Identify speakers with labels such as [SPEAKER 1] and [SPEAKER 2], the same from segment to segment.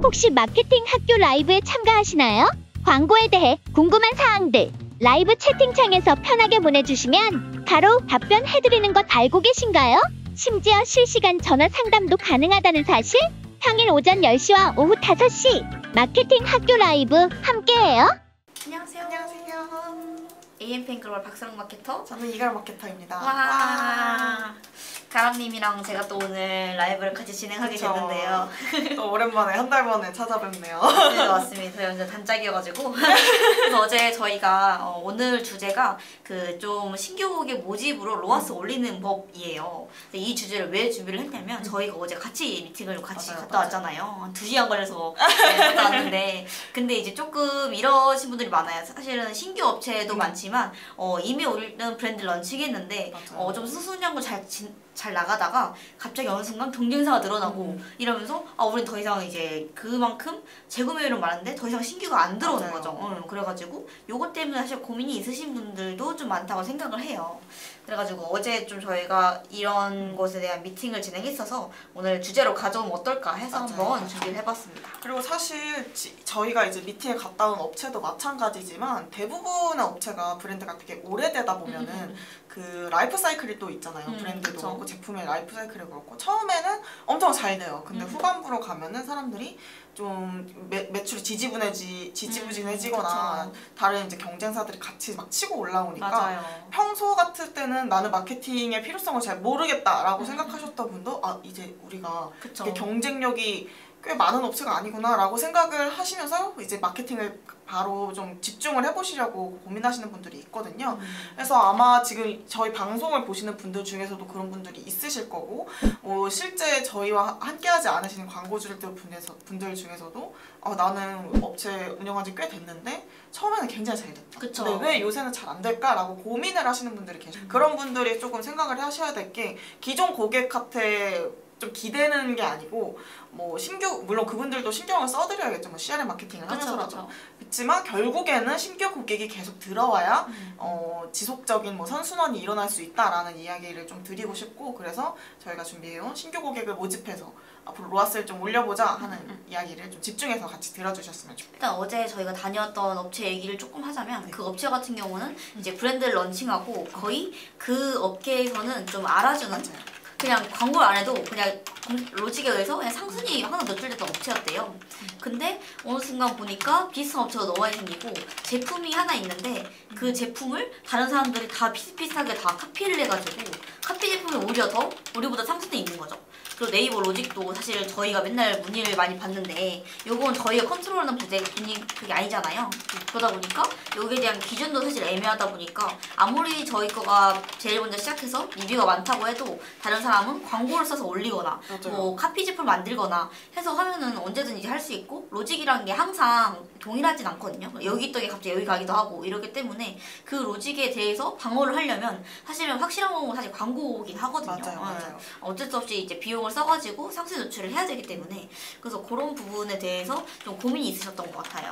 [SPEAKER 1] 혹시 마케팅 학교 라이브에 참가하시나요? 광고에 대해 궁금한 사항들 라이브 채팅창에서 편하게 보내주시면 바로 답변해드리는 것 알고 계신가요? 심지어 실시간 전화 상담도 가능하다는 사실? 평일 오전 10시와 오후 5시 마케팅 학교 라이브 함께해요.
[SPEAKER 2] 안녕하세요.
[SPEAKER 3] 안녕하세요.
[SPEAKER 2] AM팬글로벌 박사랑 마케터.
[SPEAKER 3] 저는 이갈 마케터입니다.
[SPEAKER 2] 와. 가람님이랑 제가 또 오늘 라이브를 같이 진행하게
[SPEAKER 3] 그쵸.
[SPEAKER 2] 됐는데요.
[SPEAKER 3] 또 오랜만에 한 달 만에 찾아뵙네요.
[SPEAKER 2] 네, 맞습니다. 저희 완전 단짝이어가지고. 그래서 어제 저희가 오늘 주제가 그 좀 신규곡의 모집으로 로아스 올리는 법이에요. 근데 이 주제를 왜 준비를 했냐면 저희가 어제 같이 미팅을 같이 갔다 왔잖아요. 한 2시간 걸려서 네, 갔다 왔는데 근데 이제 조금 이러신 분들이 많아요. 사실은 신규 업체도 많지만 이미 올리는 브랜드 런칭했는데 좀 승승장구 잘 나가다가 갑자기 어느 순간 경쟁사가 늘어나고 이러면서 우린 더 이상 이제 그만큼 재구매율은 많은데 더 이상 신규가 안 들어오는 거죠. 그래가지고 요것 때문에 사실 고민이 있으신 분들도 좀 많다고 생각을 해요. 그래가지고 어제 좀 저희가 이런 것에 대한 미팅을 진행했어서 오늘 주제로 가져오면 어떨까 해서 한번 준비를 해봤습니다.
[SPEAKER 3] 그리고 사실 저희가 이제 미팅에 갔다 온 업체도 마찬가지지만 대부분의 업체가 브랜드가 되게 오래되다 보면은 그 라이프 사이클이 또 있잖아요. 브랜드도
[SPEAKER 2] 그쵸.
[SPEAKER 3] 그렇고 제품의 라이프 사이클이 그렇고 처음에는 엄청 잘 돼요. 근데 후반부로 가면은 사람들이 좀 매출이 지지부진해지거나 다른 이제 경쟁사들이 같이 막 치고 올라오니까
[SPEAKER 2] 맞아요.
[SPEAKER 3] 평소 같을 때는 나는 마케팅의 필요성을 잘 모르겠다라고 생각하셨던 분도 이제 우리가 이게 경쟁력이 꽤 많은 업체가 아니구나 라고 생각을 하시면서 이제 마케팅을 바로 좀 집중을 해보시려고 고민하시는 분들이 있거든요. 그래서 아마 지금 저희 방송을 보시는 분들 중에서도 그런 분들이 있으실 거고 실제 저희와 함께하지 않으시는 광고주들 분들 중에서도 나는 업체 운영한 지 꽤 됐는데 처음에는 굉장히 잘 됐다.
[SPEAKER 2] 그쵸.
[SPEAKER 3] 근데 왜 요새는 잘 안 될까라고 고민을 하시는 분들이 계세요. 그런 분들이 조금 생각을 하셔야 될 게 기존 고객한테 좀 기대는 게 아니고 물론 그분들도 신경을 써드려야겠죠. CRM 마케팅을 하면서라도. 그렇지만 결국에는 신규 고객이 계속 들어와야 지속적인 선순환이 일어날 수 있다라는 이야기를 좀 드리고 싶고 그래서 저희가 준비해온 신규 고객을 모집해서 앞으로 로아스를 좀 올려보자 하는 이야기를 좀 집중해서 같이 들어주셨으면 좋겠어요.
[SPEAKER 2] 일단 어제 저희가 다녔던 업체 얘기를 조금 하자면 그 업체 같은 경우는 이제 브랜드를 런칭하고 거의 그 업계에서는 좀 알아주는 그냥 광고를 안 해도 그냥 로직에 의해서 그냥 상순위 항상 노출됐던 업체였대요. 근데 어느 순간 보니까 비슷한 업체가 너무 많이 생기고 제품이 하나 있는데 그 제품을 다른 사람들이 다 비슷비슷하게 다 카피를 해가지고 카피 제품이 오히려 더 우리보다 상승돼 있는 거죠. 그리고 네이버 로직도 사실 저희가 맨날 문의를 많이 받는데 요건 저희가 컨트롤하는 그게 아니잖아요. 그러다 보니까 여기에 대한 기준도 사실 애매하다 보니까 아무리 저희 거가 제일 먼저 시작해서 리뷰가 많다고 해도 다른 사람은 광고를 써서 올리거나 카피 제품 만들거나 해서 하면은 언제든지 할 수 있고 로직이라는 게 항상 동일하진 않거든요. 여기 있던 게 갑자기 여기 가기도 하고 이러기 때문에 그 로직에 대해서 방어를 하려면 사실은 확실한 건 사실 광고긴 하거든요.
[SPEAKER 3] 맞아요.
[SPEAKER 2] 어쩔 수 없이 이제 비용을 써가지고 상세 노출을 해야 되기 때문에 그래서 그런 부분에 대해서 좀 고민이 있으셨던 것 같아요.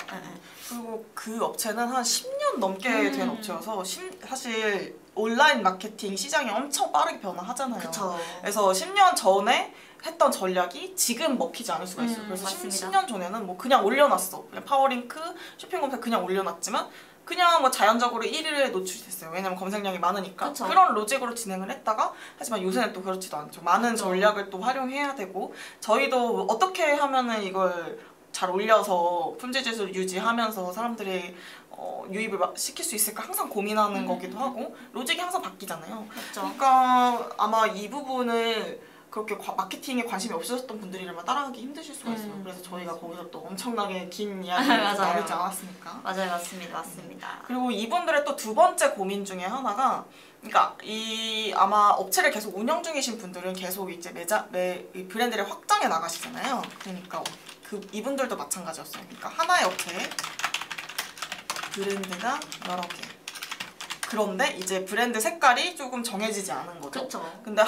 [SPEAKER 3] 그리고 그 업체는 한 10년 넘게 된 업체여서 사실 온라인 마케팅 시장이 엄청 빠르게 변화하잖아요.
[SPEAKER 2] 그쵸.
[SPEAKER 3] 그래서 10년 전에 했던 전략이 지금 먹히지 않을 수가 있어요. 그래서 10년 전에는 그냥 올려놨어. 그냥 파워링크, 쇼핑검색 그냥 올려놨지만 그냥 자연적으로 1위에 노출이 됐어요. 왜냐면 검색량이 많으니까.
[SPEAKER 2] 그쵸.
[SPEAKER 3] 그런 로직으로 진행을 했다가 하지만 요새는 또 그렇지도 않죠. 많은 전략을 또 활용해야 되고 저희도 어떻게 하면은 이걸 잘 올려서 품질지수를 유지하면서 사람들이 유입을 시킬 수 있을까 항상 고민하는 거기도 하고 로직이 항상 바뀌잖아요.
[SPEAKER 2] 그렇죠.
[SPEAKER 3] 그러니까 아마 이 부분을 그렇게 마케팅에 관심이 없으셨던 분들이라면 따라가기 힘드실 수가 있어요. 그래서 저희가 거기서 또 엄청나게 긴 이야기를 나누지 않았습니까?
[SPEAKER 2] 맞아요. 맞습니다.
[SPEAKER 3] 그리고 이분들의 또 두 번째 고민 중에 하나가 그러니까 아마 업체를 계속 운영 중이신 분들은 계속 이제 이 브랜드를 확장해 나가시잖아요. 그러니까 이분들도 마찬가지였어요. 그러니까 하나의 업체에 브랜드가 여러 개. 그런데 이제 브랜드 색깔이 조금 정해지지 않은 거죠.
[SPEAKER 2] 그쵸.
[SPEAKER 3] 근데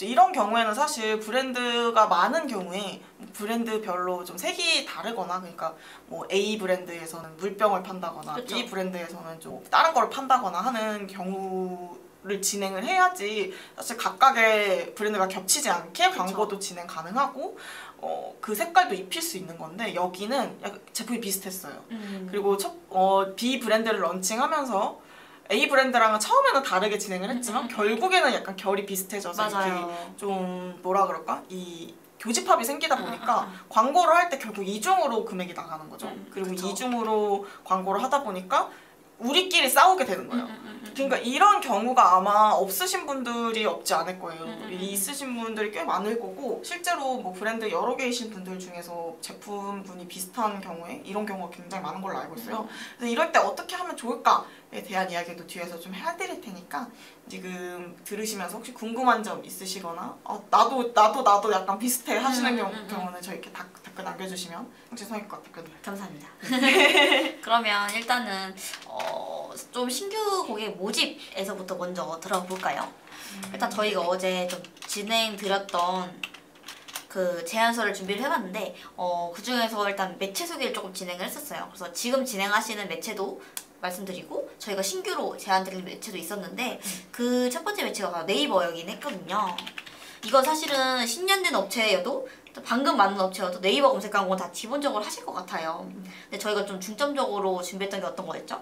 [SPEAKER 3] 이런 경우에는 사실 브랜드가 많은 경우에 브랜드별로 좀 색이 다르거나 그러니까 A 브랜드에서는 물병을 판다거나
[SPEAKER 2] 그쵸.
[SPEAKER 3] B 브랜드에서는 좀 다른 걸 판다거나 하는 경우를 진행을 해야지 사실 각각의 브랜드가 겹치지 않게 광고도 진행 가능하고 그 색깔도 입힐 수 있는 건데 여기는 약간 제품이 비슷했어요. 그리고 B 브랜드를 런칭하면서 A 브랜드랑은 처음에는 다르게 진행을 했지만 결국에는 약간 결이 비슷해져서 이렇게 좀 뭐라 그럴까? 이 교집합이 생기다 보니까 광고를 할 때 결국 이중으로 금액이 나가는 거죠. 그리고
[SPEAKER 2] 그쵸.
[SPEAKER 3] 이중으로 광고를 하다 보니까 우리끼리 싸우게 되는 거예요. 그러니까 이런 경우가 아마 없으신 분들이 없지 않을 거예요. 있으신 분들이 꽤 많을 거고 실제로 뭐 브랜드 여러 개이신 분들 중에서 제품군이 비슷한 경우에 이런 경우가 굉장히 많은 걸로 알고 있어요. 그래서 이럴 때 어떻게 하면 좋을까에 대한 이야기도 뒤에서 좀 해드릴 테니까 지금 들으시면서 혹시 궁금한 점 있으시거나 나도 약간 비슷해 하시는 경우는 저희 이렇게 댓글 남겨주시면 죄송할 것 같아요.
[SPEAKER 2] 감사합니다. 그러면 일단은 좀 신규 고객 모집에서부터 먼저 들어볼까요? 일단 저희가 어제 좀 진행드렸던 그 제안서를 준비를 해봤는데 그 중에서 일단 매체 소개를 조금 진행을 했었어요. 그래서 지금 진행하시는 매체도 말씀드리고 저희가 신규로 제안드리는 매체도 있었는데 그 첫 번째 매체가 바로 네이버이긴 했거든요. 이건 사실은 10년 된 업체여도 방금 만든 업체여도 네이버 검색 광고는 다 기본적으로 하실 것 같아요. 근데 저희가 좀 중점적으로 준비했던 게 어떤 거였죠?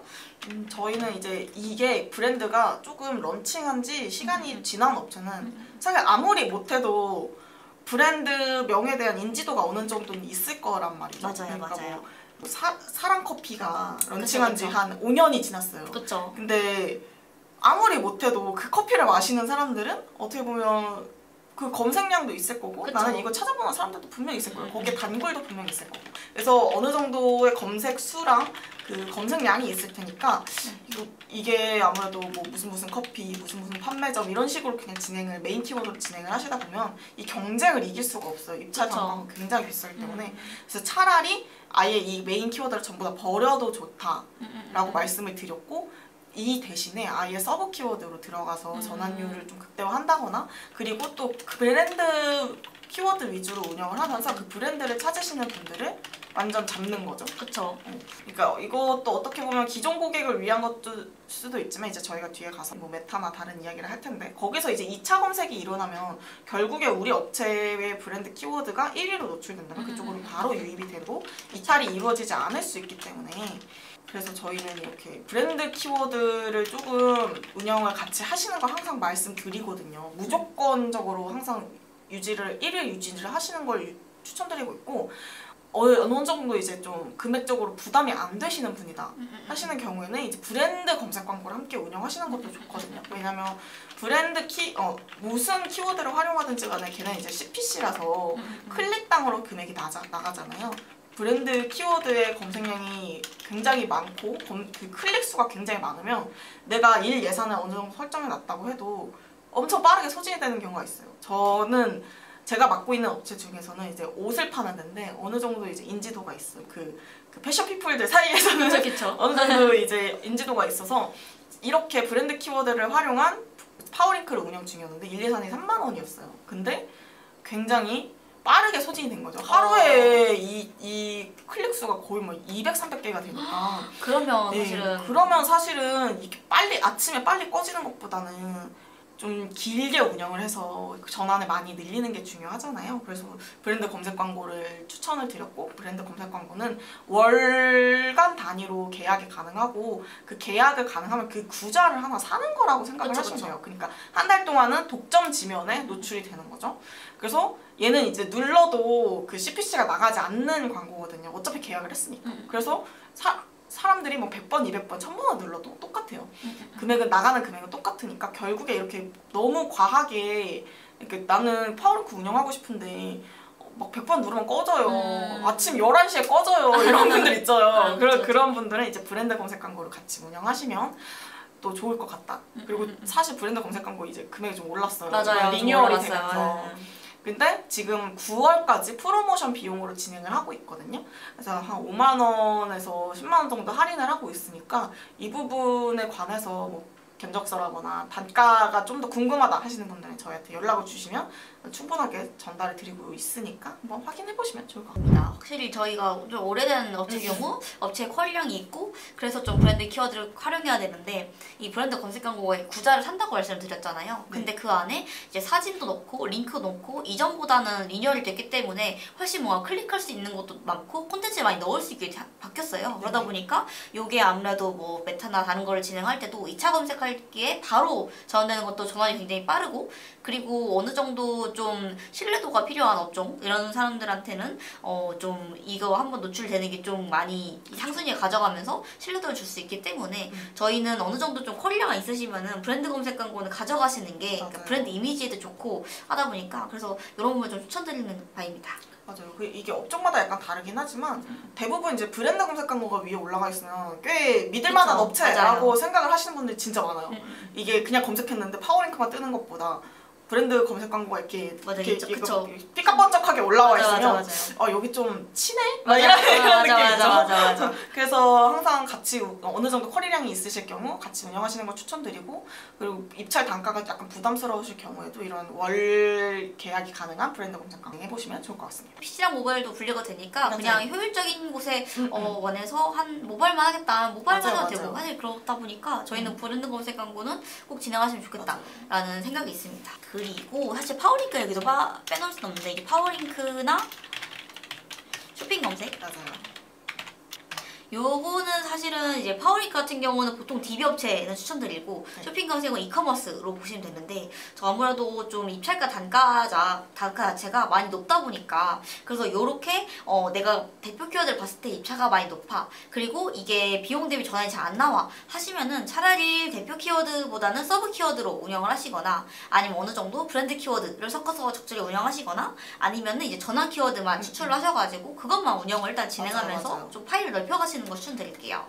[SPEAKER 3] 저희는 이제 이게 브랜드가 조금 런칭한 지 시간이 지난 업체는 사실 아무리 못해도 브랜드 명에 대한 인지도가 어느 정도는 있을 거란 말이죠.
[SPEAKER 2] 맞아요,
[SPEAKER 3] 그러니까
[SPEAKER 2] 맞아요.
[SPEAKER 3] 뭐 사랑커피가 런칭한 지
[SPEAKER 2] 그쵸.
[SPEAKER 3] 한 5년이 지났어요.
[SPEAKER 2] 그쵸.
[SPEAKER 3] 근데 아무리 못해도 그 커피를 마시는 사람들은 어떻게 보면 그 검색량도 있을 거고
[SPEAKER 2] 그쵸.
[SPEAKER 3] 나는 이거 찾아보는 사람들도 분명히 있을 거예요. 거기에 단골도 분명히 있을 거고. 그래서 어느 정도의 검색 수랑 그 검색량이 있을 테니까 이게 아무래도 뭐 무슨 커피, 무슨 판매점 이런 식으로 그냥 메인 키워드로 진행을 하시다 보면 이 경쟁을 이길 수가 없어요. 입찰 단가가 굉장히 비싸기 때문에. 그래서 차라리 아예 이 메인 키워드를 전부 다 버려도 좋다라고 말씀을 드렸고 이 대신에 아예 서브 키워드로 들어가서 전환율을 좀 극대화한다거나 그리고 또 그 브랜드 키워드 위주로 운영을 하면서 그 브랜드를 찾으시는 분들을 완전 잡는 거죠.
[SPEAKER 2] 그쵸.
[SPEAKER 3] 그러니까 이것도 어떻게 보면 기존 고객을 위한 것도 수도 있지만 이제 저희가 뒤에 가서 뭐 메타나 다른 이야기를 할 텐데 거기서 이제 2차 검색이 일어나면 결국에 우리 업체의 브랜드 키워드가 1위로 노출된다면 그쪽으로 바로 유입이 되고 이탈이 이루어지지 않을 수 있기 때문에 그래서 저희는 이렇게 브랜드 키워드를 조금 운영을 같이 하시는 거 항상 말씀드리거든요. 무조건적으로 항상 1위 유지를 하시는 걸 추천드리고 있고 어느 정도 이제 좀 금액적으로 부담이 안 되시는 분이다 하시는 경우에는 이제 브랜드 검색 광고를 함께 운영하시는 것도 좋거든요. 왜냐면 브랜드 무슨 키워드를 활용하든지 간에 걔는 이제 CPC라서 클릭당으로 금액이 나가잖아요. 브랜드 키워드의 검색량이 굉장히 많고 그 클릭 수가 굉장히 많으면 내가 일 예산을 어느 정도 설정해 놨다고 해도 엄청 빠르게 소진이 되는 경우가 있어요. 저는 제가 맡고 있는 업체 중에서는 이제 옷을 파는 데인데 어느 정도 이제 인지도가 있어요. 그 패션 피플들 사이에서는
[SPEAKER 2] 그쵸.
[SPEAKER 3] 어느 정도 이제 인지도가 있어서 이렇게 브랜드 키워드를 활용한 파워링크를 운영 중이었는데 일 예산이 3만 원이었어요. 근데 굉장히 빠르게 소진이 된 거죠. 하루에 이 클릭 수가 거의 뭐 200, 300개가 되니까.
[SPEAKER 2] 그러면
[SPEAKER 3] 사실은 이렇게 아침에 빨리 꺼지는 것보다는 좀 길게 운영을 해서 전환을 많이 늘리는 게 중요하잖아요. 그래서 브랜드 검색 광고를 추천을 드렸고 브랜드 검색 광고는 월간 단위로 계약이 가능하고 그 계약을 가능하면 그 구자를 하나 사는 거라고 생각을 하시면 돼요. 그러니까 한 달 동안은 독점 지면에 노출이 되는 거죠. 그래서 얘는 이제 눌러도 그 CPC가 나가지 않는 광고거든요. 어차피 계약을 했으니까. 그래서 사람들이 뭐 100번, 200번, 1000번을 눌러도 똑같아요. 나가는 금액은 똑같으니까 결국에 이렇게 너무 과하게 이렇게 나는 파워링크 운영하고 싶은데 막 100번 누르면 꺼져요. 아침 11시에 꺼져요. 이런 분들 있죠. 그런 분들은 이제 브랜드 검색 광고를 같이 운영하시면 또 좋을 것 같다. 그리고 사실 브랜드 검색 광고 이제 금액이 좀 올랐어요.
[SPEAKER 2] 맞아요.
[SPEAKER 3] 리뉴얼이 되면서. 근데 지금 9월까지 프로모션 비용으로 진행을 하고 있거든요. 그래서 한 5만 원에서 10만 원 정도 할인을 하고 있으니까 이 부분에 관해서 뭐 견적서라거나 단가가 좀 더 궁금하다 하시는 분들은 저희한테 연락을 주시면 충분하게 전달을 드리고 있으니까 한번 확인해 보시면 좋을 것 같습니다.
[SPEAKER 2] 확실히 저희가 좀 오래된 업체 경우 업체에 퀄리량이 있고 그래서 좀 브랜드 키워드를 활용해야 되는데 이 브랜드 검색 광고에 구자를 산다고 말씀을 드렸잖아요. 근데 그 안에 이제 사진도 넣고 링크 넣고 이전보다는 리뉴얼이 됐기 때문에 훨씬 뭔가 클릭할 수 있는 것도 많고 콘텐츠를 많이 넣을 수 있게 바뀌었어요. 그러다 보니까 이게 아무래도 뭐 메타나 다른 거를 진행할 때도 2차 검색하기에 바로 전환되는 것도 전환이 굉장히 빠르고 그리고 어느 정도 좀 신뢰도가 필요한 업종 이런 사람들한테는 좀 이거 한번 노출되는 게 좀 많이 상순위에 가져가면서 신뢰도를 줄 수 있기 때문에 저희는 어느 정도 좀 퀄리티가 있으시면은 브랜드 검색 광고는 가져가시는 게 그러니까 브랜드 이미지에도 좋고 하다 보니까 그래서 이런 부분을 좀 추천드리는 바입니다.
[SPEAKER 3] 맞아요. 이게 업종마다 약간 다르긴 하지만 대부분 이제 브랜드 검색 광고가 위에 올라가 있으면 꽤 믿을만한
[SPEAKER 2] 그쵸,
[SPEAKER 3] 업체라고
[SPEAKER 2] 맞아요.
[SPEAKER 3] 생각을 하시는 분들이 진짜 많아요. 이게 그냥 검색했는데 파워링크만 뜨는 것보다 브랜드 검색 광고가 이렇게 삐까번쩍하게 올라와 있으면 여기 좀 치네? 이런 느낌이 있죠. 그래서 항상 같이 어느 정도 퀄리량이 있으실 경우 같이 운영하시는 걸 추천드리고 그리고 입찰 단가가 약간 부담스러우실 경우에도 이런 월 계약이 가능한 브랜드 검색 광고 해보시면 좋을 것 같습니다.
[SPEAKER 2] PC랑 모바일도 분리가 되니까 그냥 효율적인 곳에 원해서 한 모바일만 하겠다 모바일만 해도 되고 사실 그렇다 보니까 저희는 브랜드 검색 광고는 꼭 진행하시면 좋겠다라는 생각이 있습니다. 그리고 사실 파워링크 여기도 빼놓을 수는 없는데 이게 파워링크나 쇼핑 검색 요거는 사실은 이제 파워링크 같은 경우는 보통 DB 업체는 추천드리고 쇼핑 검색은 이커머스로 보시면 되는데 저 아무래도 좀 입찰가 단가 자체가 많이 높다 보니까 그래서 요렇게 내가 대표 키워드를 봤을 때 입차가 많이 높아 그리고 이게 비용 대비 전환이 잘 안 나와 하시면은 차라리 대표 키워드보다는 서브 키워드로 운영을 하시거나 아니면 어느 정도 브랜드 키워드를 섞어서 적절히 운영하시거나 아니면은 이제 전환 키워드만 추출을 하셔가지고 그것만 운영을 일단 진행하면서 좀 파일을 넓혀가시는 거 추천드릴게요.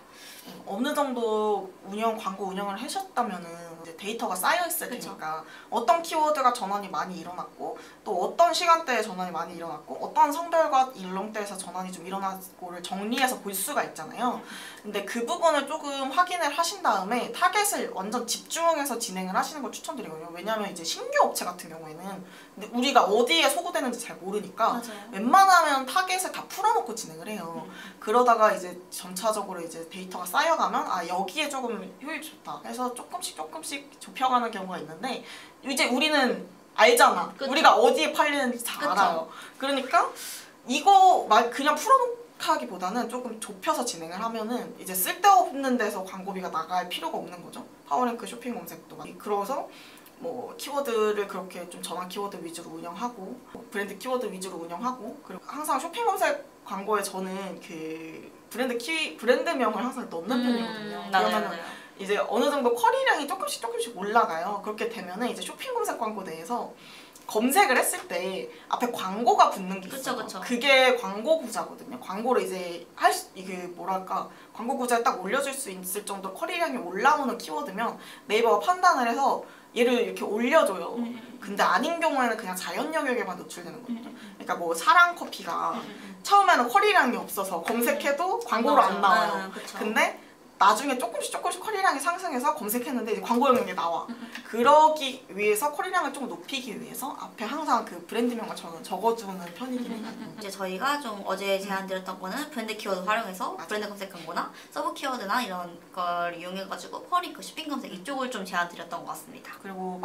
[SPEAKER 3] 어느 정도 광고 운영을 하셨다면은 이제 데이터가 쌓여 있을 테니까 어떤 키워드가 전환이 많이 일어났고 또 어떤 시간대에 전환이 많이 일어났고 어떤 성별과 연령대에서 전환이 좀 일어났고를 정리해서 볼 수가 있잖아요. 근데 그 부분을 조금 확인을 하신 다음에 타겟을 완전 집중해서 진행을 하시는 걸 추천드리거든요. 왜냐하면 이제 신규 업체 같은 경우에는 우리가 어디에 소구되는지 잘 모르니까 웬만하면 타겟을 다 풀어놓고 진행을 해요. 그러다가 이제 점차적으로 이제 데이터가 쌓여가면 여기에 조금 효율이 좋다 해서 조금씩 좁혀가는 경우가 있는데 이제 우리는 알잖아. 우리가 어디에 팔리는지 다 알아요. 그러니까 이거 그냥 풀어놓기보다는 조금 좁혀서 진행을 하면은 이제 쓸데없는 데서 광고비가 나갈 필요가 없는 거죠. 파워링크 쇼핑 검색도 그래서 뭐 키워드를 그렇게 좀 전환 키워드 위주로 운영하고 브랜드 키워드 위주로 운영하고 그리고 항상 쇼핑 검색 광고에 저는 그 브랜드명을 항상 넣는 편이거든요. 그러면은 이제 어느 정도 쿼리량이 조금씩 올라가요. 그렇게 되면은 이제 쇼핑 검색 광고 내에서 검색을 했을 때 앞에 광고가 붙는 게 있어요. 그게 광고 구자거든요. 광고를 이제 광고 구자에 딱 올려줄 수 있을 정도 쿼리량이 올라오는 키워드면 네이버가 판단을 해서 얘를 이렇게 올려줘요. 근데 아닌 경우에는 그냥 자연 영역에만 노출되는 거거든요. 그러니까 뭐 사랑 커피가 처음에는 쿼리량이 없어서 검색해도 광고로 안 나와요. 근데 나중에 조금씩 쿼리량이 상승해서 검색했는데 이제 광고 영역에 나와. 그러기 위해서 쿼리량을 좀 높이기 위해서 앞에 항상 그 브랜드명을 저는 적어주는 편이긴 해요.
[SPEAKER 2] 이제 저희가 좀 어제 제안드렸던 거는 브랜드 키워드 활용해서 브랜드 검색 광고나 서브 키워드나 이런 걸 이용해가지고 파워링크 쇼핑 검색 이쪽을 좀 제안드렸던 것 같습니다.
[SPEAKER 3] 그리고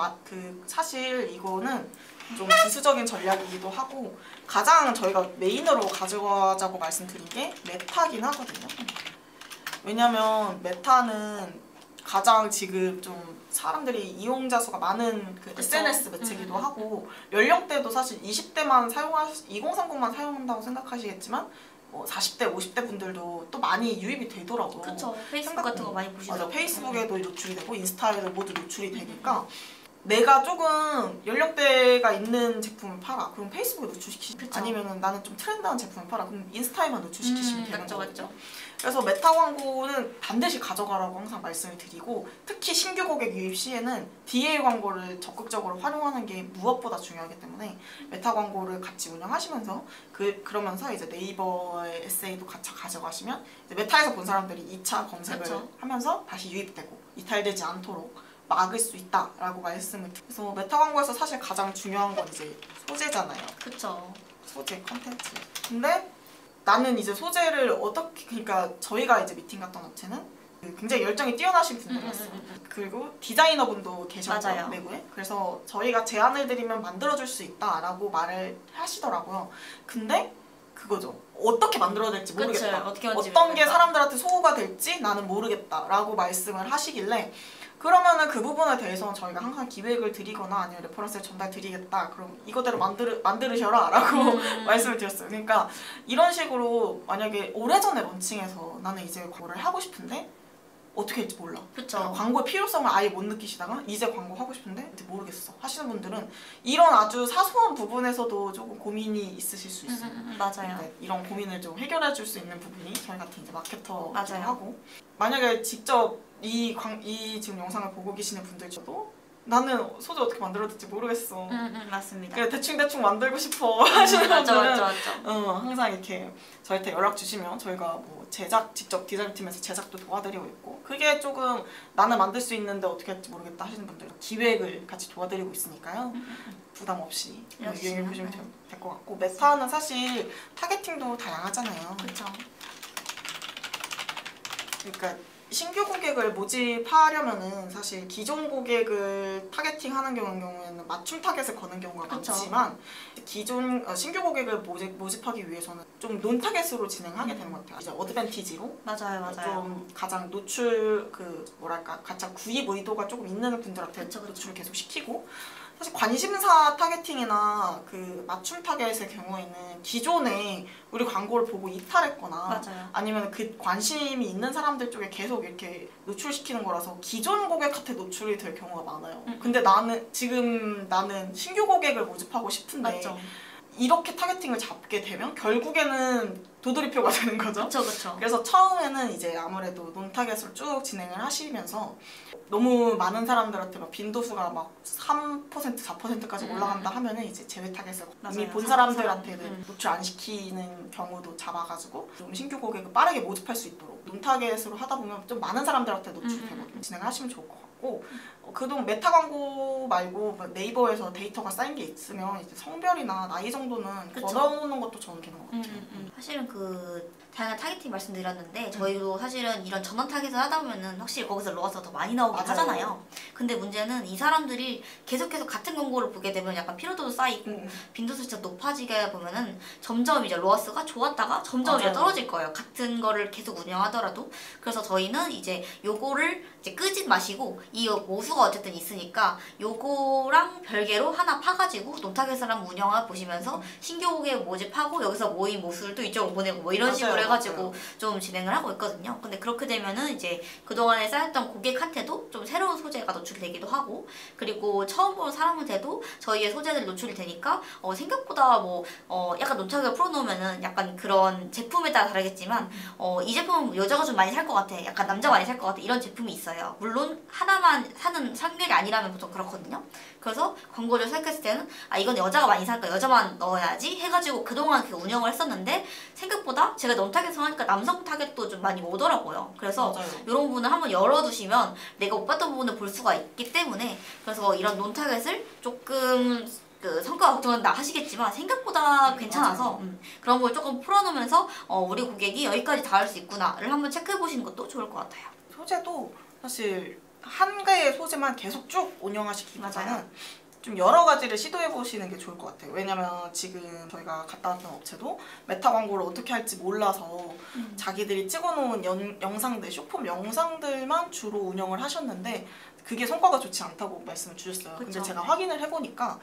[SPEAKER 3] 사실 이거는 좀 기술적인 전략이기도 하고 가장 저희가 메인으로 가져가자고 말씀드린 게 메타긴 하거든요. 왜냐면 메타는 가장 지금 좀 사람들이 이용자 수가 많은 그 SNS 매체기도 하고 연령대도 사실 2030만 사용한다고 생각하시겠지만 40대, 50대 분들도 또 많이 유입이 되더라고요.
[SPEAKER 2] 그렇죠. 페이스북 같은 거 많이 보시더라고요.
[SPEAKER 3] 맞아, 페이스북에도 노출이 되고 인스타에도 모두 노출이 되니까 내가 조금 연령대가 있는 제품을 팔아. 그럼 페이스북에 노출시키시면 아니면은 나는 좀 트렌드한 제품을 팔아. 그럼 인스타에만 노출시키시면 되는 거죠. 그래서 메타 광고는 반드시 가져가라고 항상 말씀을 드리고 특히 신규 고객 유입 시에는 DA 광고를 적극적으로 활용하는 게 무엇보다 중요하기 때문에 메타 광고를 같이 운영하시면서 그러면서 이제 네이버의 SA도 같이 가져가시면 이제 메타에서 본 사람들이 2차 검색을 하면서 다시 유입되고 이탈되지 않도록 막을 수 있다라고 말씀을 드려요. 그래서 메타 광고에서 사실 가장 중요한 건 이제 소재잖아요.
[SPEAKER 2] 그쵸.
[SPEAKER 3] 소재, 컨텐츠. 근데 나는 이제 소재를 어떻게, 그러니까 저희가 이제 미팅 갔던 업체는 굉장히 열정이 뛰어나신 분들이었어요. 그리고 디자이너분도 계셨고요, 내부에. 그래서 저희가 제안을 드리면 만들어줄 수 있다라고 말을 하시더라고요. 근데 그거죠. 어떻게 만들어야 될지 모르겠다. 어떤 게 사람들한테 소구가 될지 나는 모르겠다라고 말씀을 하시길래 그러면은 그 부분에 대해서는 저희가 항상 기획을 드리거나 아니면 레퍼런스를 전달 드리겠다. 그럼 이거대로 만들으셔라 라고 말씀을 드렸어요. 그러니까 이런 식으로 만약에 오래전에 런칭해서 나는 이제 광고를 하고 싶은데 어떻게 할지 몰라.
[SPEAKER 2] 그쵸.
[SPEAKER 3] 광고의 필요성을 아예 못 느끼시다가 이제 광고 하고 싶은데 모르겠어 하시는 분들은 이런 아주 사소한 부분에서도 조금 고민이 있으실 수 있어요.
[SPEAKER 2] 맞아요.
[SPEAKER 3] 이런 고민을 좀 해결해 줄 수 있는 부분이 저희 같은 이제 마케터이기도
[SPEAKER 2] 맞아요.
[SPEAKER 3] 하고, 만약에 직접 이 지금 영상을 보고 계시는 분들도 나는 소재 어떻게 만들어야 될지 모르겠어.
[SPEAKER 2] 맞습니다.
[SPEAKER 3] 그냥 대충 만들고 싶어 하시는 분들은
[SPEAKER 2] 맞죠.
[SPEAKER 3] 항상 이렇게 저희한테 연락 주시면 저희가 뭐 직접 디자인팀에서 제작도 도와드리고 있고, 그게 조금 나는 만들 수 있는데 어떻게 할지 모르겠다 하시는 분들은 기획을 같이 도와드리고 있으니까요. 부담 없이 이용해 보시면 될 것 같고, 메타는 사실 타겟팅도 다양하잖아요.
[SPEAKER 2] 그렇죠.
[SPEAKER 3] 그러니까 신규 고객을 모집하려면은 사실 기존 고객을 타겟팅하는 경우에는 맞춤 타겟을 거는 경우가 많지만, 기존 신규 고객을 모집하기 위해서는 좀 논 타겟으로 진행하게 되는 것 같아요. 이제 어드밴티지로
[SPEAKER 2] 맞아요.
[SPEAKER 3] 좀 가장 노출 가장 구입 의도가 조금 있는 분들한테 노출을 계속 시키고, 사실 관심사 타겟팅이나 그 맞춤 타겟의 경우에는 기존에 우리 광고를 보고 이탈했거나 아니면 그 관심이 있는 사람들 쪽에 계속 이렇게 노출시키는 거라서 기존 고객한테 노출이 될 경우가 많아요. 근데 나는 신규 고객을 모집하고 싶은데 이렇게 타겟팅을 잡게 되면 결국에는 도돌이표가 되는 거죠.
[SPEAKER 2] 그렇죠.
[SPEAKER 3] 그래서 처음에는 이제 아무래도 논 타겟으로 쭉 진행을 하시면서 너무 많은 사람들한테 막 빈도수가 막 3%, 4%까지 올라간다 하면은 이제 제외 타겟을 이미 본 사람들한테는 노출 안 시키는 경우도 잡아가지고 좀 신규 고객을 빠르게 모집할 수 있도록 논 타겟으로 하다 보면 좀 많은 사람들한테 노출되고 진행을 하시면 좋을 것 같고, 그동안 메타 광고 말고 네이버에서 데이터가 쌓인 게 있으면 이제 성별이나 나이 정도는 걷어놓는 것도 저는 괜찮은 것 같아요.
[SPEAKER 2] 사실은 다양한 타겟팅 말씀드렸는데 저희도 사실은 이런 전원 타겟을 하다 보면은 확실히 거기서 로아스가 더 많이 나오긴 하잖아요. 근데 문제는 이 사람들이 계속 같은 광고를 보게 되면 약간 피로도도 쌓이고 빈도수 진짜 높아지게 보면은 점점 이제 로아스가 좋았다가 점점 이제 떨어질 거예요. 같은 거를 계속 운영하더라도. 그래서 저희는 이제 요거를 이제 끄지 마시고 이 모수가 어쨌든 있으니까 요거랑 별개로 하나 파가지고 논타겟을 한번 운영해 보시면서 신규 고객 모집하고 여기서 모인 모수를 또 이쪽으로 보내고 뭐 이런 식으로 해가지고 좀 진행을 하고 있거든요. 근데 그렇게 되면은 이제 그동안에 쌓였던 고객한테도 좀 새로운 소재가 노출이 되기도 하고, 그리고 처음 보는 사람한테도 저희의 소재들이 노출이 되니까 생각보다 약간 논타겟을 풀어놓으면은 약간 그런 제품에 따라 다르겠지만 이 제품은 여자가 좀 많이 살 것 같아, 약간 남자가 많이 살 것 같아, 이런 제품이 있어요. 물론 하나만 사는 성별이 아니라면 보통 그렇거든요. 그래서 광고를 생각했을 때는 이건 여자가 많이 살까, 여자만 넣어야지 해가지고 그동안 그렇게 운영을 했었는데 생각보다 제가 논타겟을 하니까 남성 타겟도 좀 많이 오더라고요. 그래서 이런 부분을 한번 열어두시면 내가 못 봤던 부분을 볼 수가 있기 때문에, 그래서 이런 논타겟을 조금 성과가 걱정한다 하시겠지만 생각보다 괜찮아서 그런 걸 조금 풀어놓으면서 우리 고객이 여기까지 닿을 수 있구나를 한번 체크해보시는 것도 좋을 것 같아요.
[SPEAKER 3] 소재도 사실 한 개의 소재만 계속 쭉 운영하시기보다는 좀 여러 가지를 시도해 보시는 게 좋을 것 같아요. 왜냐면 지금 저희가 갔다 왔던 업체도 메타 광고를 어떻게 할지 몰라서 자기들이 찍어놓은 영상들, 쇼폼 영상들만 주로 운영을 하셨는데 그게 성과가 좋지 않다고 말씀을 주셨어요. 근데 제가 확인을 해보니까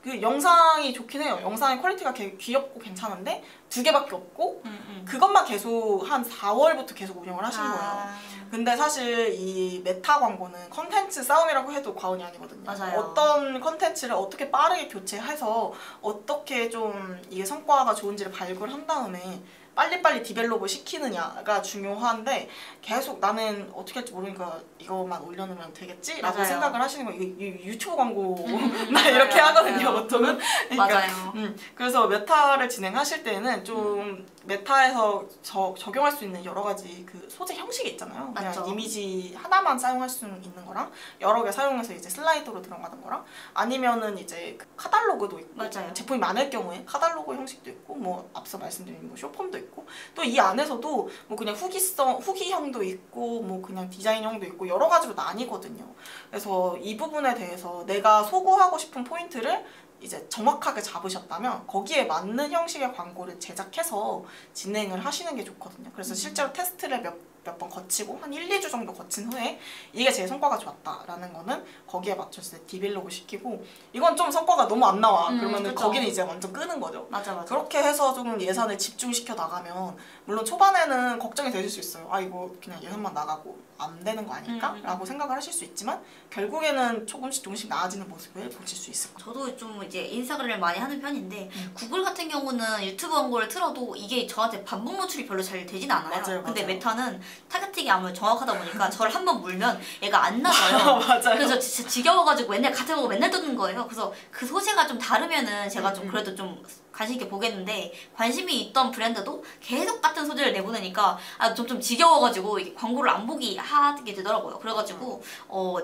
[SPEAKER 3] 그 영상이 좋긴 해요. 영상의 퀄리티가 귀엽고 괜찮은데 2개밖에 없고 그것만 계속 한 4월부터 계속 운영을 하신 거예요. 근데 사실 이 메타 광고는 컨텐츠 싸움이라고 해도 과언이 아니거든요. 어떤 컨텐츠를 어떻게 빠르게 교체해서 어떻게 좀 이게 성과가 좋은지를 발굴한 다음에 빨리빨리 디벨롭을 시키느냐가 중요한데, 계속 나는 어떻게 할지 모르니까 이것만 올려놓으면 되겠지? 라고 생각을 하시는 거예요. 이거 유튜브 광고나 이렇게 하거든요, 보통은. 그러니까,
[SPEAKER 2] 맞아요.
[SPEAKER 3] 그래서 메타를 진행하실 때는 좀 메타에서 적용할 수 있는 여러 가지 그 소재 형식이 있잖아요. 그냥
[SPEAKER 2] 맞죠.
[SPEAKER 3] 이미지 하나만 사용할 수 있는 거랑 여러 개 사용해서 이제 슬라이드로 들어가는 거랑 아니면은 이제 그 카탈로그도 있고
[SPEAKER 2] 맞아요.
[SPEAKER 3] 제품이 많을 경우에 카탈로그 형식도 있고 뭐 앞서 말씀드린 뭐 쇼폼도 있고 또 이 안에서도 뭐 그냥 후기형도 있고 뭐 그냥 디자인형도 있고 여러 가지로 나뉘거든요. 그래서 이 부분에 대해서 내가 소구하고 싶은 포인트를 이제 정확하게 잡으셨다면 거기에 맞는 형식의 광고를 제작해서 진행을 하시는 게 좋거든요. 그래서 실제로 테스트를 몇 번 거치고 한 1, 2주 정도 거친 후에 이게 제 성과가 좋았다라는 거는 거기에 맞춰서 디벨롭을 시키고 이건 좀 성과가 너무 안 나와. 그러면은
[SPEAKER 2] 그쵸.
[SPEAKER 3] 거기는 이제 완전 끄는 거죠.
[SPEAKER 2] 맞아.
[SPEAKER 3] 그렇게 해서 좀 예산을 집중시켜 나가면 물론 초반에는 걱정이 되실 수 있어요. 아 이거 그냥 예산만 나가고 안 되는 거 아닐까? 라고 생각을 하실 수 있지만 결국에는 조금씩 나아지는 모습을 보실 수 있을 거예요.
[SPEAKER 2] 저도 좀 이제 인스타그램을 많이 하는 편인데 구글 같은 경우는 유튜브 광고를 틀어도 이게 저한테 반복 노출이 별로 잘 되진 않아요.
[SPEAKER 3] 맞아요.
[SPEAKER 2] 근데 메타는 타겟팅이 아무래도 정확하다 보니까 저를 한번 물면 얘가 안 나가요.
[SPEAKER 3] 맞아요.
[SPEAKER 2] 그래서 진짜 지겨워가지고 맨날 같은 거 맨날 듣는 거예요. 그래서 그 소재가 좀 다르면은 제가 좀 그래도 좀 관심 있게 보겠는데 관심이 있던 브랜드도 계속 같은 소재를 내보내니까 좀 지겨워가지고 이게 광고를 안 보기 하게 되더라고요. 그래가지고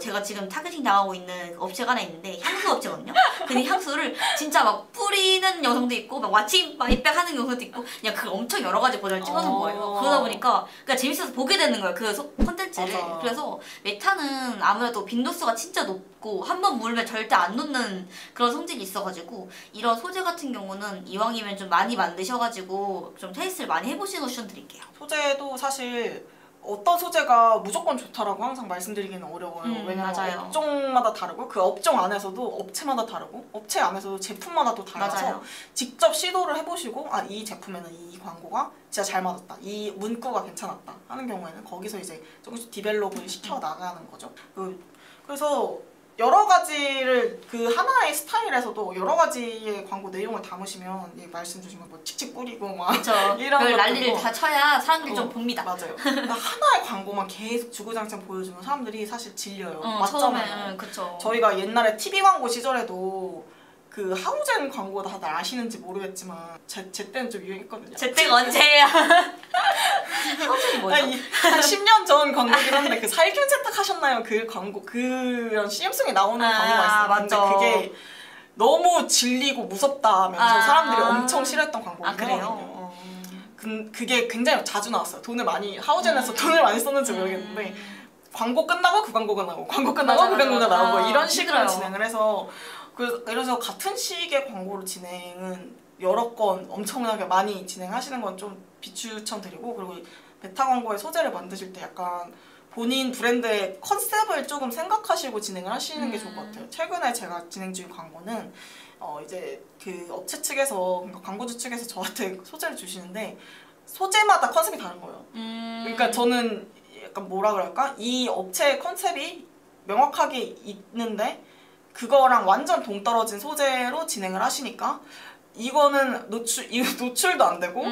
[SPEAKER 2] 제가 지금 타겟팅 당하고 있는 업체가 하나 있는데 향수 업체거든요. 근데 향수를 진짜 막 뿌리는 영상도 있고 막 왓츠 마이백 하는 영상도 있고 그냥 그 엄청 여러 가지 버전을 찍어놓은 거예요. 그러다 보니까 그러니까 재밌어서 보게 되는 거예요. 그 콘텐츠를. 그래서 메타는 아무래도 빈도수가 진짜 높고 한 번 물면 절대 안 놓는 그런 성질이 있어가지고 이런 소재 같은 경우는 이왕이면 좀 많이 만드셔가지고 좀 테스트를 많이 해보시는 거 추천드릴게요.
[SPEAKER 3] 소재도 사실 어떤 소재가 무조건 좋다라고 항상 말씀드리기는 어려워요. 왜냐면
[SPEAKER 2] 맞아요.
[SPEAKER 3] 업종마다 다르고 그 업종 안에서도 업체마다 다르고 업체 안에서도 제품마다 또 달라서
[SPEAKER 2] 맞아요.
[SPEAKER 3] 직접 시도를 해보시고 이 제품에는 이 광고가 진짜 잘 맞았다. 이 문구가 괜찮았다 하는 경우에는 거기서 이제 조금씩 디벨롭을 시켜 나가는 거죠. 그래서 여러 가지를 그 하나의 스타일에서도 여러 가지의 광고 내용을 담으시면 말씀 주신 거 뭐 칙칙 뿌리고 막 이런
[SPEAKER 2] 별
[SPEAKER 3] 것들도
[SPEAKER 2] 난리를 다 쳐야 사람들이 좀 봅니다.
[SPEAKER 3] 맞아요. 그러니까 하나의 광고만 계속 주구장창 보여주면 사람들이 사실 질려요. 맞잖아요.
[SPEAKER 2] 처음에는 그쵸.
[SPEAKER 3] 저희가 옛날에 TV 광고 시절에도 그 하우젠 광고 다들 아시는지 모르겠지만 제 때는 좀 유행했거든요.
[SPEAKER 2] 제 때가 언제야? 하우젠이 뭐죠?
[SPEAKER 3] 한 10년 전 광고긴 한데 그 살균 세탁하셨나요? 그 광고 그런 CM송에 나오는 광고가 있어요.
[SPEAKER 2] 맞죠.
[SPEAKER 3] 근데 그게 너무 질리고 무섭다 하면서 사람들이 엄청 싫어했던 광고긴
[SPEAKER 2] 그래요?
[SPEAKER 3] 하거든요. 그게 굉장히 자주 나왔어요. 하우젠에서 돈을 많이 썼는지 모르겠는데 광고 끝나고 그 광고가 나오고 광고 끝나고 그 광고가 나오고 이런 식으로 진행을 해서 그래서 같은 시기의 광고를 진행은 여러 건 엄청나게 많이 진행하시는 건 좀 비추천드리고 그리고 메타 광고의 소재를 만드실 때 약간 본인 브랜드의 컨셉을 조금 생각하시고 진행을 하시는 게 좋을 것 같아요. 최근에 제가 진행 중인 광고는 이제 그 업체 측에서 그러니까 광고주 측에서 저한테 소재를 주시는데 소재마다 컨셉이 다른 거예요. 그러니까 저는 약간 뭐라 그럴까? 이 업체의 컨셉이 명확하게 있는데 그거랑 완전 동떨어진 소재로 진행을 하시니까 이거는 노출도 안 되고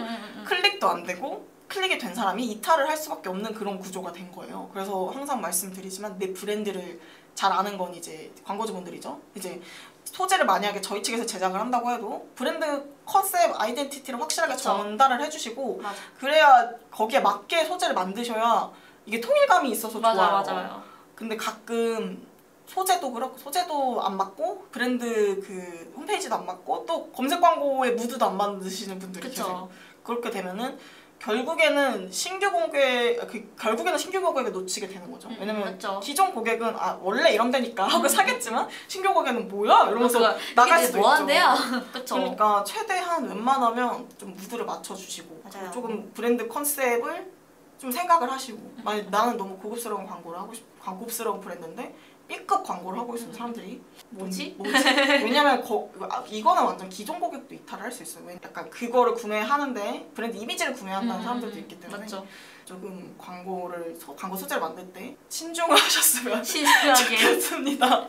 [SPEAKER 3] 클릭도 안 되고 클릭이 된 사람이 이탈을 할 수밖에 없는 그런 구조가 된 거예요. 그래서 항상 말씀드리지만 내 브랜드를 잘 아는 건 이제 광고주분들이죠. 이제 소재를 만약에 저희 측에서 제작을 한다고 해도 브랜드 컨셉, 아이덴티티를 확실하게 전달을 해주시고 그래야 거기에 맞게 소재를 만드셔야 이게 통일감이 있어서 좋아요.
[SPEAKER 2] 맞아요.
[SPEAKER 3] 근데 가끔 소재도 그렇고 소재도 안 맞고 브랜드 그 홈페이지도 안 맞고 또 검색 광고의 무드도 안 만드시는 분들이 계세요. 그렇게 되면은 결국에는 신규 고객에 놓치게 되는 거죠. 왜냐면 기존 고객은 원래 이런 데니까 하고 사겠지만 신규 고객은 뭐야? 이러면서 나갈 수도 있죠.
[SPEAKER 2] 그쵸.
[SPEAKER 3] 그러니까 최대한 웬만하면 좀 무드를 맞춰주시고 조금 브랜드 컨셉을 좀 생각을 하시고 만약 나는 너무 고급스러운 광고를 하고 고급스러운 브랜드인데 B급 광고를 하고 있으면 사람들이 뭐지? 왜냐면 이거는 완전 기존 고객도 이탈을 할 수 있어요. 약간 그거를 구매하는데 브랜드 이미지를 구매한다는 사람들도 있기 때문에 조금 광고 소재를 만들 때 신중을 하셨으면
[SPEAKER 2] 신중하게
[SPEAKER 3] 좋겠습니다.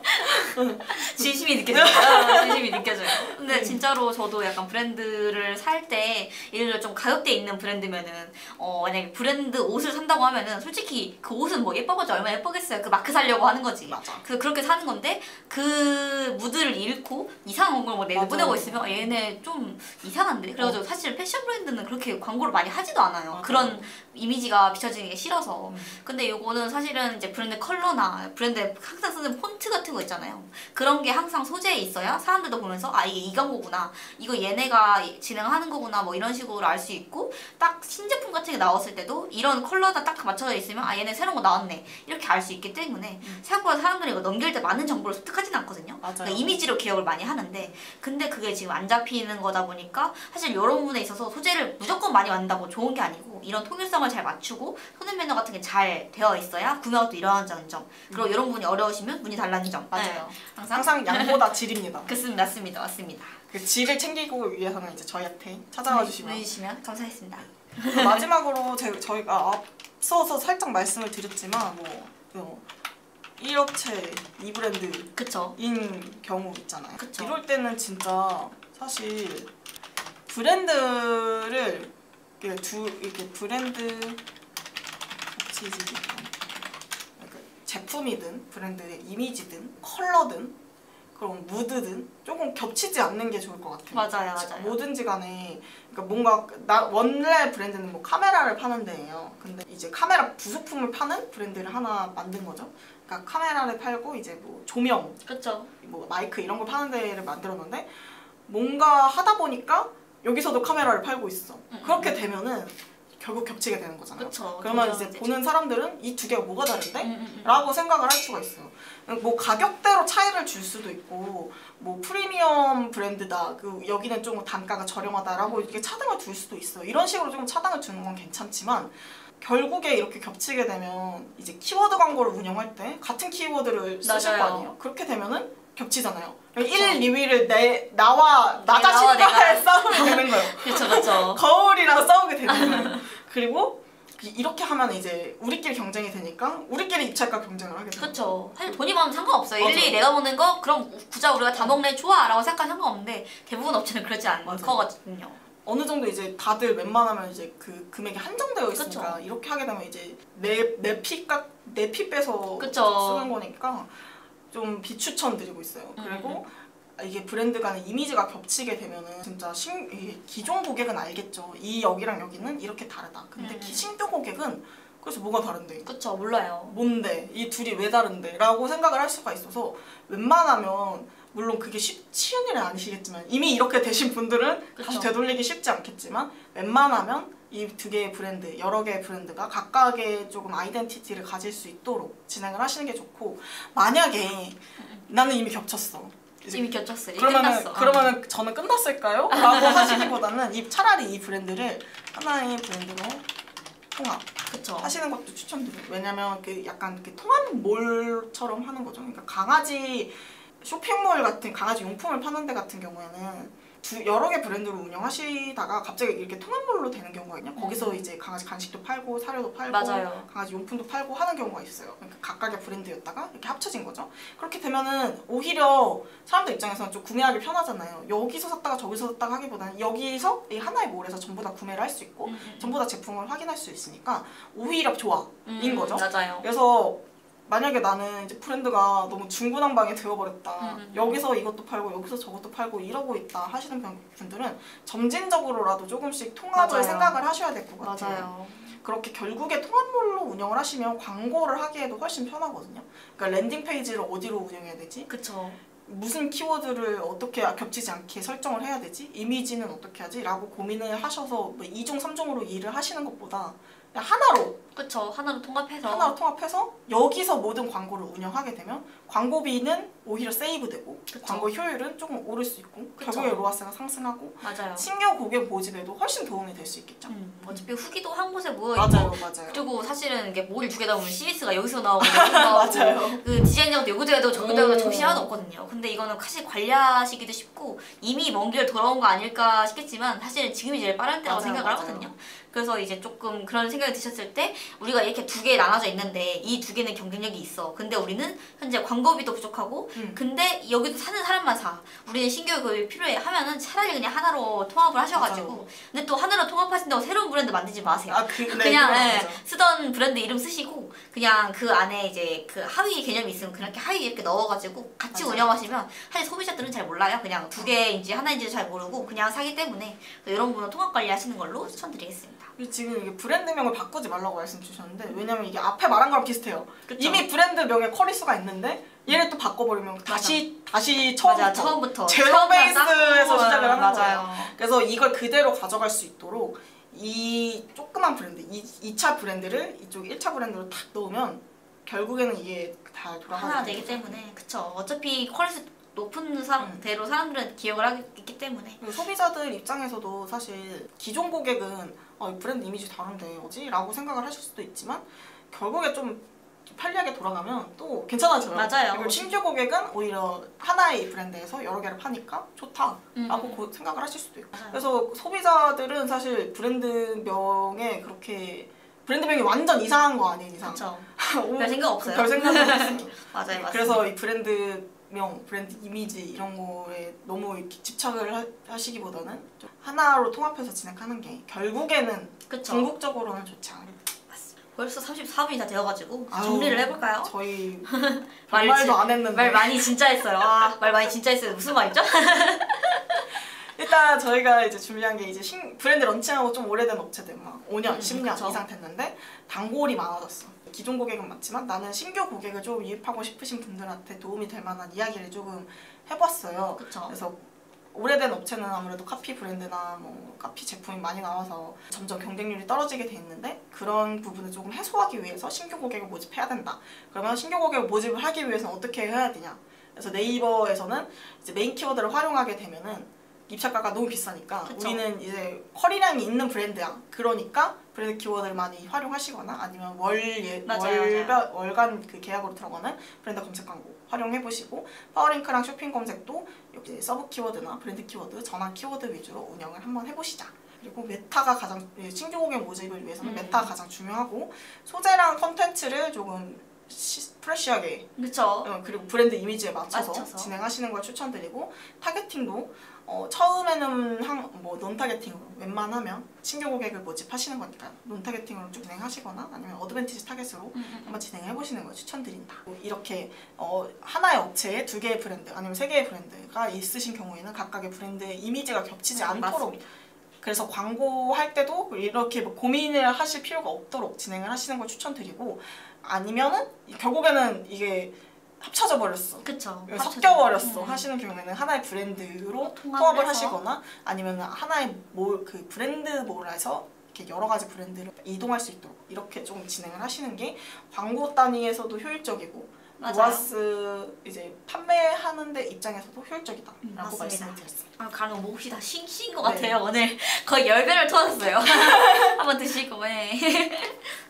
[SPEAKER 2] 진심이 느껴져요. 근데 사실 진짜로 저도 약간 브랜드를 살 때 예를 들어 좀 가격대 있는 브랜드면은 만약에 브랜드 옷을 산다고 하면은 솔직히 그 옷은 뭐 예뻐보자 얼마나 예쁘겠어요. 그 마크 사려고 하는 거지.
[SPEAKER 3] 맞아.
[SPEAKER 2] 그래서 그렇게 사는 건데 그 무드를 잃고 이상한 걸 뭐 내보내고 있으면 얘네 좀 이상한데. 그래가지고 사실 패션 브랜드는 그렇게 광고를 많이 하지도 않아요.
[SPEAKER 3] 맞아.
[SPEAKER 2] 그런 이미지가 비춰지는 게 싫어서. 근데 요거는 사실은 이제 브랜드 컬러나 브랜드에 항상 쓰는 폰트 같은 거 있잖아요. 그런 게 항상 소재에 있어야 사람들도 보면서 아 이게 이 광고구나, 이거 얘네가 진행하는 거구나, 뭐 이런 식으로 알 수 있고, 딱 신제품 같은 게 나왔을 때도 이런 컬러가 딱 맞춰져 있으면 아 얘네 새로운 거 나왔네 이렇게 알 수 있기 때문에 생각보다 사람들이 이거 넘길 때 많은 정보를 습득하지는 않거든요.
[SPEAKER 3] 맞아요.
[SPEAKER 2] 그러니까 이미지로 기억을 많이 하는데, 근데 그게 지금 안 잡히는 거다 보니까 사실 이런 부분에 있어서 소재를 무조건 많이 만든다고 좋은 게 아니고, 이런 통일성을 잘 맞추고 손해 매너 같은 게 잘 되어 있어야 구매하기도 일어나는 점, 그리고 이런 부분이 어려우시면 문의 달라는 점.
[SPEAKER 3] 맞아요.
[SPEAKER 2] 네.
[SPEAKER 3] 항상 양보다 질입니다.
[SPEAKER 2] 그렇습니다. 맞습니다.
[SPEAKER 3] 그 질을 챙기고 위해서는 이제 저희한테 찾아와 주시면.
[SPEAKER 2] 보내주시면 감사하겠습니다.
[SPEAKER 3] 마지막으로 저희가 앞서서 살짝 말씀을 드렸지만 뭐 1업체 2브랜드인
[SPEAKER 2] 그쵸.
[SPEAKER 3] 경우 있잖아요.
[SPEAKER 2] 그쵸.
[SPEAKER 3] 이럴 때는 진짜 사실 브랜드를 이렇게 브랜드 제품이든 브랜드의 이미지든 컬러든 그런 무드든 조금 겹치지 않는 게 좋을 것 같아요.
[SPEAKER 2] 맞아요.
[SPEAKER 3] 뭐든지 간에 그러니까 뭔가 원래 브랜드는 뭐 카메라를 파는 데예요. 근데 이제 카메라 부속품을 파는 브랜드를 하나 만든 거죠. 그러니까 카메라를 팔고 이제 뭐 조명,
[SPEAKER 2] 그쵸.
[SPEAKER 3] 뭐 마이크 이런 걸 파는 데를 만들었는데, 뭔가 하다 보니까 여기서도 카메라를 팔고 있어. 그렇게 되면은 결국 겹치게 되는 거잖아요.
[SPEAKER 2] 그쵸.
[SPEAKER 3] 그러면 이제 보는 사람들은 이 두 개가 뭐가 다른데?
[SPEAKER 2] 음.
[SPEAKER 3] 라고 생각을 할 수가 있어요. 뭐 가격대로 차이를 줄 수도 있고, 뭐 프리미엄 브랜드다, 여기는 좀 단가가 저렴하다라고 이렇게 차등을 둘 수도 있어요. 이런 식으로 좀 차등을 두는 건 괜찮지만, 결국에 이렇게 겹치게 되면 이제 키워드 광고를 운영할 때 같은 키워드를 쓰실 거 아니에요. 그렇게 되면은 겹치잖아요. 1, 2위를 나 자신과의 싸움이 되는 거예요.
[SPEAKER 2] 그쵸.
[SPEAKER 3] 거울이랑 싸우게 되는 거예요. 그리고 이렇게 하면 이제 우리끼리 경쟁이 되니까 우리끼리 입찰가 경쟁을 하게 돼요.
[SPEAKER 2] 그쵸. 사실 돈이 많으면 상관없어요. 일일이 내가 먹는 거 그럼 굳이 우리가 다 먹네 좋아 라고 생각하면 상관없는데, 대부분 업체는 그렇지 않거든요.
[SPEAKER 3] 어느 정도 이제 다들 웬만하면 이제 그 금액이 한정되어 있으니까,
[SPEAKER 2] 그쵸.
[SPEAKER 3] 이렇게 하게 되면 이제 내 피 빼서
[SPEAKER 2] 그쵸.
[SPEAKER 3] 쓰는 거니까 좀 비추천 드리고 있어요. 그리고 이게 브랜드 간의 이미지가 겹치게 되면은 진짜 기존 고객은 알겠죠. 여기랑 여기는 이렇게 다르다. 근데 신규 고객은 그래서 뭐가 다른데?
[SPEAKER 2] 그쵸. 몰라요.
[SPEAKER 3] 뭔데? 이 둘이 왜 다른데? 라고 생각을 할 수가 있어서, 웬만하면 물론 그게 쉬운 일은 아니시겠지만, 이미 이렇게 되신 분들은
[SPEAKER 2] 그쵸.
[SPEAKER 3] 다시 되돌리기 쉽지 않겠지만, 웬만하면 이 두 개의 브랜드, 여러 개의 브랜드가 각각의 조금 아이덴티티를 가질 수 있도록 진행을 하시는 게 좋고, 만약에 나는 이미 겹쳤어.
[SPEAKER 2] 이미 겹쳤어요.
[SPEAKER 3] 그러면은 저는 끝났을까요? 라고 하시기보다는 차라리 이 브랜드를 하나의 브랜드로 통합
[SPEAKER 2] 그쵸.
[SPEAKER 3] 하시는 것도 추천드려요. 왜냐면 약간 통합몰처럼 하는 거죠. 그러니까 강아지 쇼핑몰 같은 강아지 용품을 파는 데 같은 경우에는 여러 개 브랜드를 운영하시다가 갑자기 이렇게 통합몰로 되는 경우가 있냐? 거기서 이제 강아지 간식도 팔고 사료도 팔고
[SPEAKER 2] 맞아요.
[SPEAKER 3] 강아지 용품도 팔고 하는 경우가 있어요. 그러니까 각각의 브랜드였다가 이렇게 합쳐진 거죠. 그렇게 되면은 오히려 사람들 입장에서는 좀 구매하기 편하잖아요. 여기서 샀다가 저기서 샀다가 하기보다는 여기서 이 하나의 몰에서 전부 다 구매를 할 수 있고 전부 다 제품을 확인할 수 있으니까 오히려 좋아인 거죠.
[SPEAKER 2] 맞아요.
[SPEAKER 3] 그래서 만약에 나는 이제 브랜드가 너무 중구난방이 되어버렸다. 여기서 이것도 팔고 여기서 저것도 팔고 이러고 있다 하시는 분들은 점진적으로라도 조금씩 통합을
[SPEAKER 2] 맞아요.
[SPEAKER 3] 생각을 하셔야 될 것 같아요.
[SPEAKER 2] 맞아요.
[SPEAKER 3] 그렇게 결국에 통합몰로 운영을 하시면 광고를 하기에도 훨씬 편하거든요. 그러니까 랜딩 페이지를 어디로 운영해야 되지?
[SPEAKER 2] 그쵸.
[SPEAKER 3] 무슨 키워드를 어떻게 겹치지 않게 설정을 해야 되지? 이미지는 어떻게 하지? 라고 고민을 하셔서 뭐 2중, 3중으로 일을 하시는 것보다 그냥
[SPEAKER 2] 그쵸. 하나로 통합해서
[SPEAKER 3] 여기서 모든 광고를 운영하게 되면 광고비는 오히려 세이브되고,
[SPEAKER 2] 그쵸.
[SPEAKER 3] 광고 효율은 조금 오를 수 있고,
[SPEAKER 2] 그쵸.
[SPEAKER 3] 결국에 로아스가 상승하고
[SPEAKER 2] 맞아요.
[SPEAKER 3] 신규 고객 모집에도 훨씬 도움이 될 수 있겠죠.
[SPEAKER 2] 어차피 후기도 한 곳에 모여있고,
[SPEAKER 3] 맞아요.
[SPEAKER 2] 그리고 사실은 이게 몰 두 개다 보면 CS가 여기서 나오고 여기서 나오고
[SPEAKER 3] 맞아요.
[SPEAKER 2] 그 디자인자도 여기도 해도 저기도 해도 정신이 하나도 없거든요. 근데 이거는 사실 관리하시기도 쉽고 이미 먼 길 돌아온 거 아닐까 싶겠지만 사실은 지금이 제일 빠른 때라고 생각을 하거든요. 그래서 이제 조금 그런 생각이 드셨을 때 우리가 이렇게 두 개 나눠져 있는데 이 두 개는 경쟁력이 있어. 근데 우리는 현재 광고 광고비도 부족하고 근데 여기도 사는 사람만 사. 우리는 신규 필요해 하면은 차라리 그냥 하나로 통합을 하셔가지고
[SPEAKER 3] 맞아요.
[SPEAKER 2] 근데 또 하나로 통합하신다고 새로운 브랜드 만들지 마세요.
[SPEAKER 3] 네,
[SPEAKER 2] 그냥 쓰던 브랜드 이름 쓰시고 그냥 그 안에 이제 그 하위 개념이 있으면 그렇게 하위 이렇게 넣어가지고 같이
[SPEAKER 3] 맞아요.
[SPEAKER 2] 운영하시면 사실 소비자들은 잘 몰라요. 그냥 두 개인지 하나인지 잘 모르고 그냥 사기 때문에 이런 분은 통합 관리하시는 걸로 추천드리겠습니다.
[SPEAKER 3] 지금 이게 브랜드명을 바꾸지 말라고 말씀 주셨는데 왜냐면 이게 앞에 말한 거랑 비슷해요.
[SPEAKER 2] 그쵸?
[SPEAKER 3] 이미 브랜드명에 커리수가 있는데 얘를 또 바꿔버리면 다시 처음부터 제로 베이스에서 시작을 하는 거예요. 그래서 이걸 그대로 가져갈 수 있도록 이 조그만 브랜드, 2차 브랜드를 이쪽 1차 브랜드로 탁 넣으면 결국에는 이게 다
[SPEAKER 2] 하나 되기 때문에 그쵸. 어차피 퀄리티 높은 상태로 사람들은 기억을 하기 때문에
[SPEAKER 3] 소비자들 입장에서도 사실 기존 고객은 이 브랜드 이미지 다른데 뭐지? 라고 생각을 하실 수도 있지만 결국에 좀 편리하게 돌아가면 또 괜찮아져요.
[SPEAKER 2] 맞아요.
[SPEAKER 3] 그리고 신규 고객은 오히려 하나의 브랜드에서 여러 개를 파니까 좋다라고 생각을 하실 수도 있고.
[SPEAKER 2] 맞아요.
[SPEAKER 3] 그래서 소비자들은 사실 브랜드명에 그렇게 브랜드명이 완전 이상한 거 아닌 이상
[SPEAKER 2] 그쵸. 별 생각 없어요.
[SPEAKER 3] 별 생각 없어요.
[SPEAKER 2] 맞아요.
[SPEAKER 3] 그래서 이 브랜드명, 브랜드 이미지 이런 거에 너무 이렇게 집착을 하시기보다는 좀 하나로 통합해서 진행하는 게 결국에는
[SPEAKER 2] 그쵸.
[SPEAKER 3] 궁극적으로는 좋지 않을까.
[SPEAKER 2] 벌써 34분이 다 되어가지고 정리를 해볼까요?
[SPEAKER 3] 저희 말도 안 했는데
[SPEAKER 2] 말 많이 진짜 했어요. 말 많이 진짜 했어요. 무슨 말이죠?
[SPEAKER 3] 일단 저희가 이제 준비한 게 이제 브랜드 런칭하고 좀 오래된 업체들 막 5년, 10년
[SPEAKER 2] 그쵸.
[SPEAKER 3] 이상 됐는데 단골이 많아졌어. 기존 고객은 맞지만 나는 신규 고객을 좀 유입하고 싶으신 분들한테 도움이 될 만한 이야기를 조금 해봤어요.
[SPEAKER 2] 그쵸.
[SPEAKER 3] 그래서 오래된 업체는 아무래도 카피 브랜드나 뭐 카피 제품이 많이 나와서 점점 경쟁률이 떨어지게 돼 있는데 그런 부분을 조금 해소하기 위해서 신규 고객을 모집해야 된다. 그러면 신규 고객을 모집을 하기 위해서는 어떻게 해야 되냐? 그래서 네이버에서는 이제 메인 키워드를 활용하게 되면은 입찰가가 너무 비싸니까
[SPEAKER 2] 그쵸.
[SPEAKER 3] 우리는 이제 컬이량이 있는 브랜드야. 그러니까 브랜드 키워드를 많이 활용하시거나 아니면 월간 그 계약으로 들어가는 브랜드 검색 광고 활용해보시고 파워링크랑 쇼핑 검색도 이제 서브 키워드나 브랜드 키워드, 전환 키워드 위주로 운영을 한번 해보시자. 그리고 메타가 가장 신규 고객 모집을 위해서는 메타가 가장 중요하고 소재랑 컨텐츠를 조금 프레시하게
[SPEAKER 2] 그쵸.
[SPEAKER 3] 그리고 브랜드 이미지에 맞춰서 진행하시는 걸 추천드리고 타겟팅도 처음에는 논 타겟팅으로 웬만하면 신규 고객을 모집하시는 거니까 논 타겟팅으로 쭉 진행하시거나 아니면 어드밴티지 타겟으로 한번 진행해보시는 걸 추천드린다. 이렇게 하나의 업체에 2개의 브랜드 아니면 3개의 브랜드가 있으신 경우에는 각각의 브랜드의 이미지가 겹치지 않도록
[SPEAKER 2] 맞습니다.
[SPEAKER 3] 그래서 광고할 때도 이렇게 뭐 고민을 하실 필요가 없도록 진행을 하시는 걸 추천드리고 아니면은 결국에는 이게 합쳐져 버렸어.
[SPEAKER 2] 그쵸.
[SPEAKER 3] 섞여 버렸어. 하시는 경우에는 하나의 브랜드로 통합을 하시거나 아니면 하나의 그 브랜드몰에서 이렇게 여러 가지 브랜드를 이동할 수 있도록 이렇게 좀 진행을 하시는 게 광고 단위에서도 효율적이고 로아스 이제 판매하는 데 입장에서도 효율적이다라고 말씀을 드렸습니다.
[SPEAKER 2] 가능 몹시 다 싱싱인 것 같아요. 오늘 거의 10배를 터졌어요. 한번 드시고 네,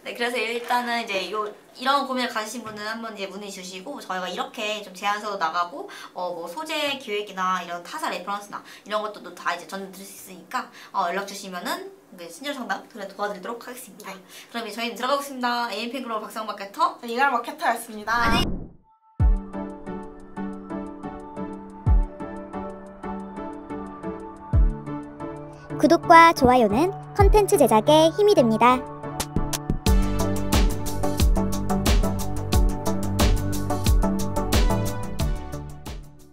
[SPEAKER 2] 그래서 일단은 이제 이런 고민을 가지신 분은 한번 이제 문의 주시고 저희가 이렇게 좀 제안서도 나가고 뭐 소재 기획이나 이런 타사 레퍼런스나 이런 것도 다 이제 전해드릴 수 있으니까 연락 주시면은 친절 상담 도와드리도록 하겠습니다. 그럼 이제 저희는 들어가겠습니다. AMP 글로벌 박상 마케터
[SPEAKER 3] 이갈 마케터였습니다.
[SPEAKER 4] 구독과 좋아요는 컨텐츠 제작에 힘이 됩니다.